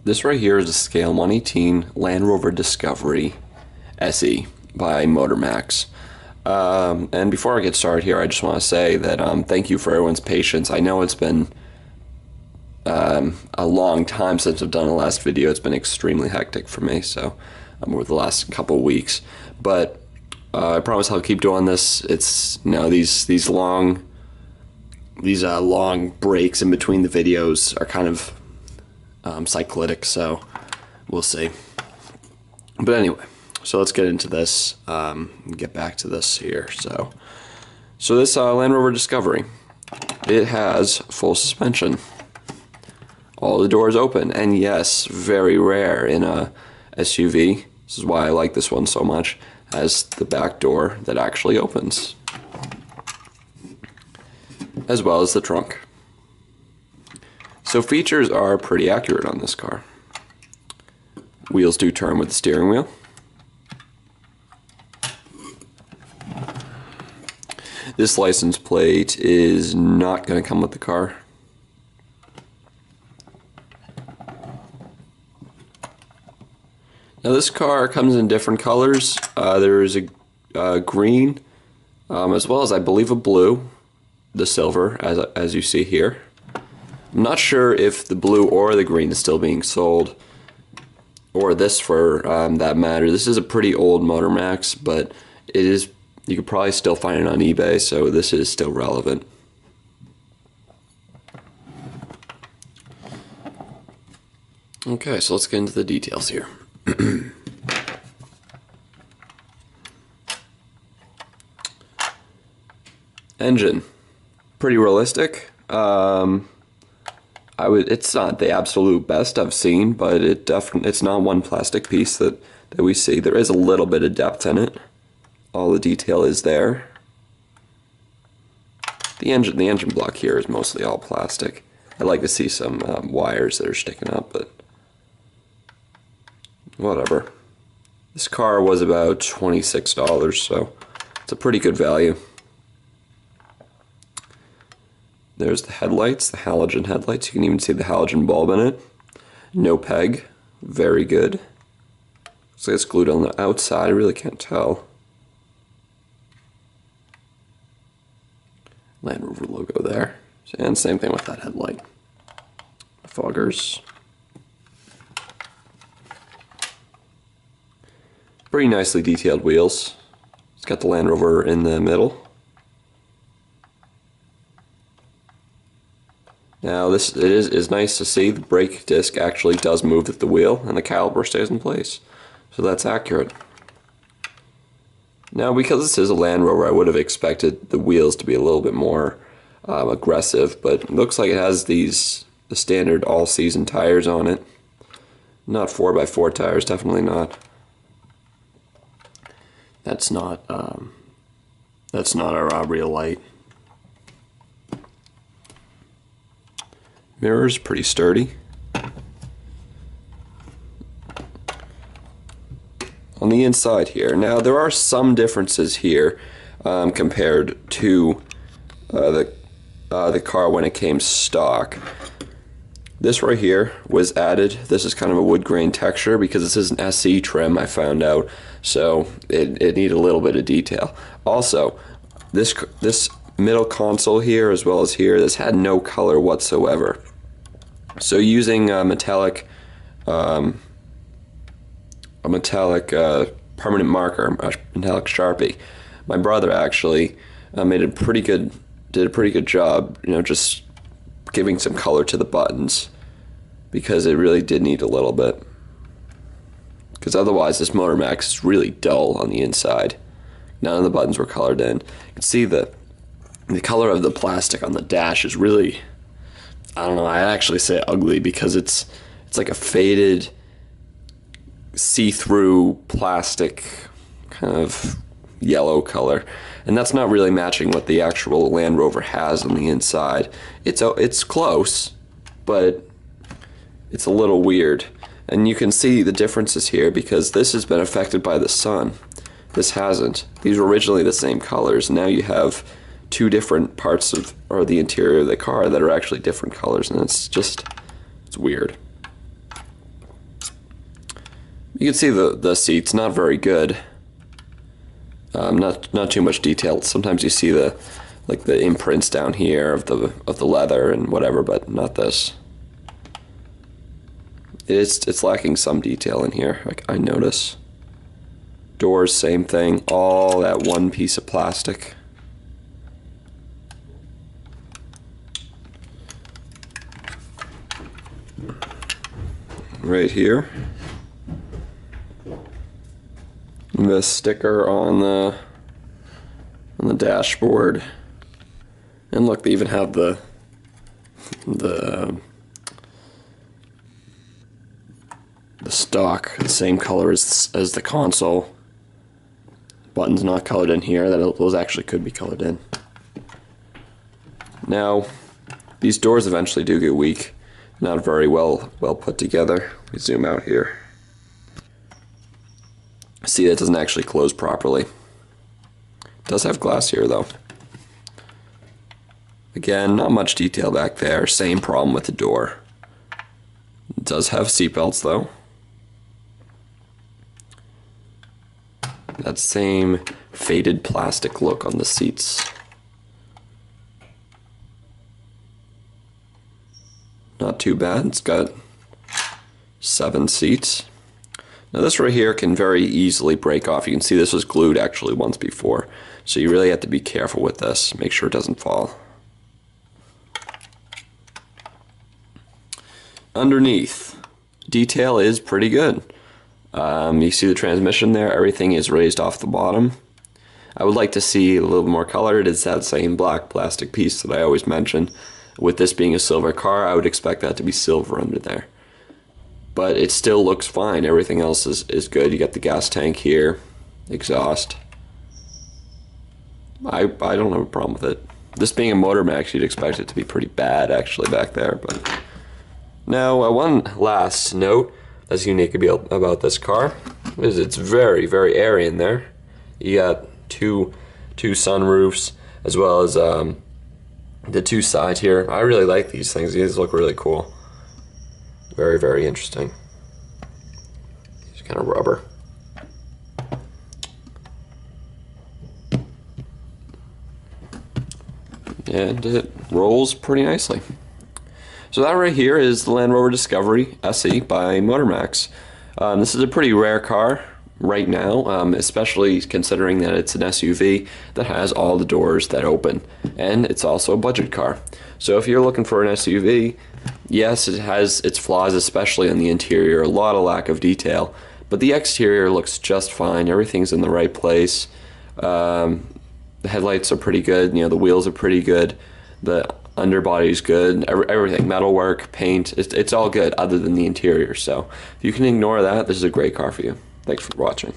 This right here is a scale 118 Land Rover Discovery SE by MotorMax. And before I get started here, I just want to say that thank you for everyone's patience. I know it's been a long time since I've done the last video. It's been extremely hectic for me, so over the last couple of weeks. But I promise I'll keep doing this. It's these long breaks in between the videos are kind of cyclic, so we'll see. But anyway, so let's get into this. Get back to this here. So this Land Rover Discovery, it has full suspension. All the doors open, and yes, very rare in a SUV. This is why I like this one so much. Has the back door that actually opens, as well as the trunk. So features are pretty accurate on this car. Wheels do turn with the steering wheel. This license plate is not going to come with the car. Now this car comes in different colors. There is a green, as well as I believe a blue, the silver, as you see here. I'm not sure if the blue or the green is still being sold, or this for that matter. This is a pretty old MotorMax, but it is, you could probably still find it on eBay, so this is still relevant. Okay, so let's get into the details here. Engine, pretty realistic. It's not the absolute best I've seen, but it's not one plastic piece that we see. There is a little bit of depth in it. All the detail is there. The engine block here is mostly all plastic. I'd like to see some wires that are sticking up, but whatever. This car was about $26, so it's a pretty good value. There's the headlights, the halogen headlights. You can even see the halogen bulb in it. No peg, very good. Looks like it's glued on the outside, I really can't tell. Land Rover logo there. And same thing with that headlight. Foggers. Pretty nicely detailed wheels. It's got the Land Rover in the middle. Now it is nice to see the brake disc actually does move with the wheel, and the caliper stays in place. So that's accurate. Now, because this is a Land Rover, I would have expected the wheels to be a little bit more aggressive, but it looks like it has the standard all-season tires on it. Not 4x4 tires, definitely not. That's not our real light. Mirrors pretty sturdy. On the inside here, now there are some differences here compared to the car when it came stock. This right here was added. This is kind of a wood grain texture because this is an SE trim, I found out, so it needed a little bit of detail. Also, this middle console here, as well as here, this had no color whatsoever. So using a metallic permanent marker, a metallic Sharpie, my brother actually did a pretty good job, just giving some color to the buttons, because it really did need a little bit. Because otherwise, this MotorMax is really dull on the inside. None of the buttons were colored in. You can see the color of the plastic on the dash is really, I don't know, I actually say ugly, because it's like a faded, see-through plastic kind of yellow color, and that's not really matching what the actual Land Rover has on the inside. It's close, but it's a little weird, and you can see the differences here because this has been affected by the sun. This hasn't. These were originally the same colors. Now you have two different parts of, or the interior of the car that are actually different colors, and it's weird. You can see the seats, not very good. Not too much detail. Sometimes you see the imprints down here of the leather and whatever, but not this. It's lacking some detail in here, like I notice. Doors, same thing, all that one piece of plastic. Right here. The sticker on the dashboard. And look, they even have the stock, the same color as the console. Buttons not colored in here. Those actually could be colored in. Now, these doors eventually do get weak. Not very well put together. We zoom out here. See, that doesn't actually close properly. It does have glass here though. Again, not much detail back there. Same problem with the door. It does have seatbelts though. That same faded plastic look on the seats. Not too bad. It's got 7 seats. Now this right here can very easily break off. You can see this was glued actually once before. So you really have to be careful with this. Make sure it doesn't fall. Underneath, detail is pretty good. You see the transmission there, everything is raised off the bottom. I would like to see a little more color. It is that same black plastic piece that I always mention. With this being a silver car, I would expect that to be silver under there. But it still looks fine. Everything else is good. You got the gas tank here, exhaust. I don't have a problem with it. This being a Motor Max, you'd expect it to be pretty bad actually back there. But now, one last note that's unique about this car is it's very, very airy in there. You got two sunroofs as well as the 2 sides here. I really like these things. These look really cool. Very, very interesting. It's kind of rubber. And it rolls pretty nicely. So that right here is the Land Rover Discovery SE by Motor Max. This is a pretty rare car right now, especially considering that it's an SUV that has all the doors that open, and it's also a budget car. So if you're looking for an SUV, yes, it has its flaws, especially on the interior, a lot of lack of detail, but the exterior looks just fine. Everything's in the right place. The headlights are pretty good. You know, the wheels are pretty good. The underbody is good. Everything, metalwork, paint, it's all good other than the interior. So if you can ignore that, this is a great car for you. Thanks for watching.